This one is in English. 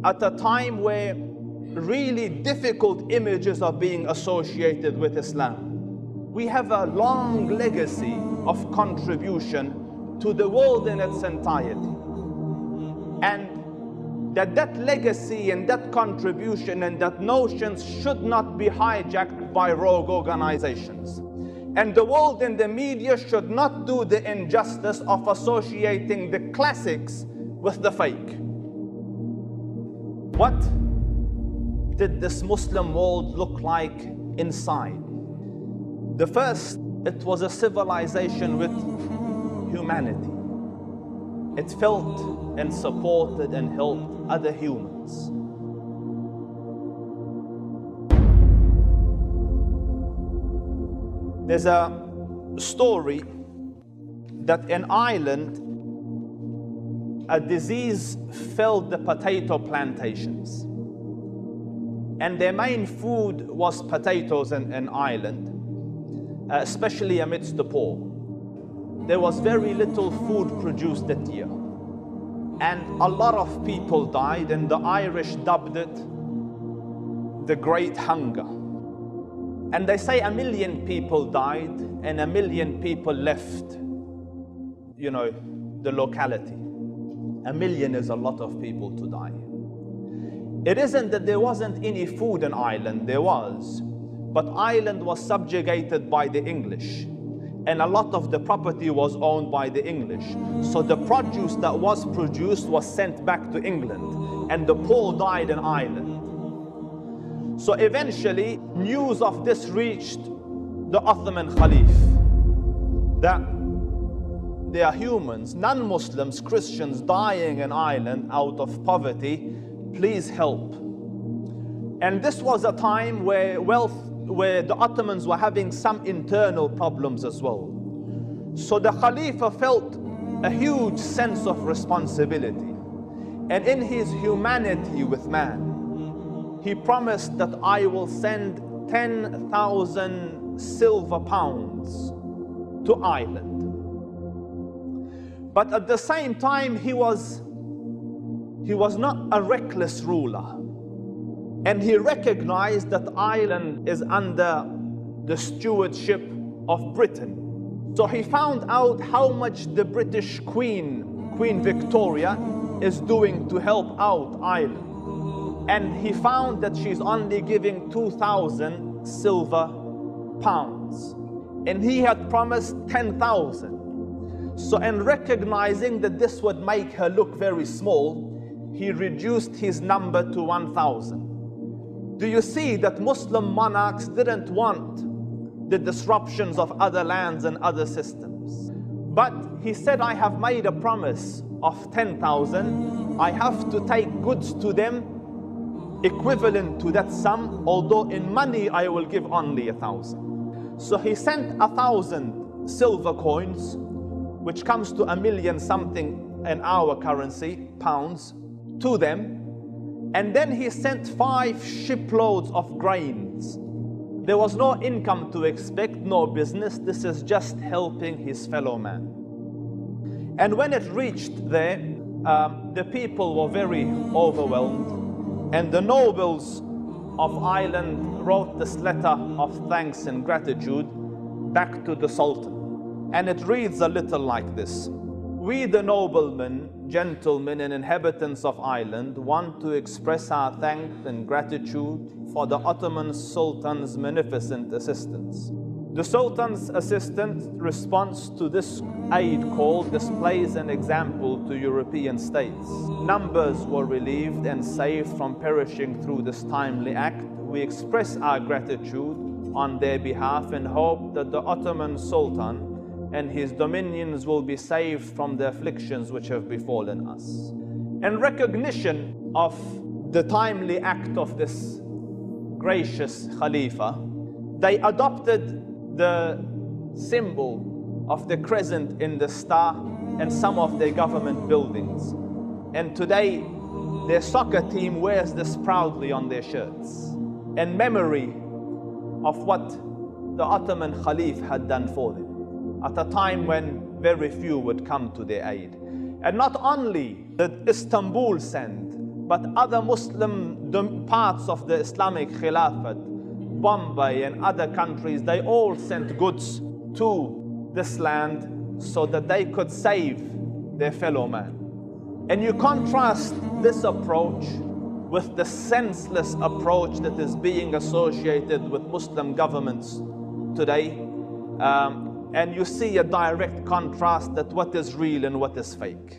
at a time where really difficult images are being associated with Islam. We have a long legacy of contribution to the world in its entirety. And that legacy and that contribution and that notions should not be hijacked by rogue organizations. And the world and the media should not do the injustice of associating the classics with the fake. What did this Muslim world look like inside? The first, it was a civilization with humanity. It felt and supported and helped other humans. There's a story that in Ireland, a disease filled the potato plantations. And their main food was potatoes in Ireland, especially amidst the poor. There was very little food produced that year. And a lot of people died, and the Irish dubbed it the Great Hunger. And they say 1 million people died and 1 million people left, the locality. 1 million is a lot of people to die. It isn't that there wasn't any food in Ireland, there was. But Ireland was subjugated by the English. And a lot of the property was owned by the English. So the produce that was produced was sent back to England. And the poor died in Ireland. So eventually, news of this reached the Ottoman Caliph, that there are humans, non-Muslims, Christians dying in Ireland out of poverty. Please help. And this was a time where the Ottomans were having some internal problems as well. So the Khalifa felt a huge sense of responsibility. And in his humanity with man, he promised that I will send 10,000 silver pounds to Ireland. But at the same time, he was not a reckless ruler. And he recognized that Ireland is under the stewardship of Britain. So he found out how much the British Queen Victoria, is doing to help out Ireland. And he found that she's only giving 2,000 silver pounds. And he had promised 10,000. So in recognizing that this would make her look very small, he reduced his number to 1,000. Do you see that Muslim monarchs didn't want the disruptions of other lands and other systems? But he said, I have made a promise of 10,000. I have to take goods to them equivalent to that sum, although in money I will give only 1,000. So he sent 1,000 silver coins, which comes to 1 million something in our currency, pounds, to them. And then he sent 5 shiploads of grains. There was no income to expect, no business. This is just helping his fellow man. And when it reached there, the people were very overwhelmed. And the nobles of Ireland wrote this letter of thanks and gratitude back to the Sultan. And it reads a little like this. We, the noblemen, gentlemen, and inhabitants of Ireland, want to express our thanks and gratitude for the Ottoman Sultan's magnificent assistance. The Sultan's assistant response to this aid call displays an example to European states. Numbers were relieved and saved from perishing through this timely act. We express our gratitude on their behalf and hope that the Ottoman Sultan and his dominions will be saved from the afflictions which have befallen us. In recognition of the timely act of this gracious Khalifa, they adopted the symbol of the crescent in the star in some of their government buildings. And today, their soccer team wears this proudly on their shirts in memory of what the Ottoman Caliph had done for them at a time when very few would come to their aid. And not only did Istanbul send But other Muslim parts of the Islamic Khilafat, Bombay and other countries, they all sent goods to this land so that they could save their fellow man. And you contrast this approach with the senseless approach that is being associated with Muslim governments today, and you see a direct contrast that what is real and what is fake.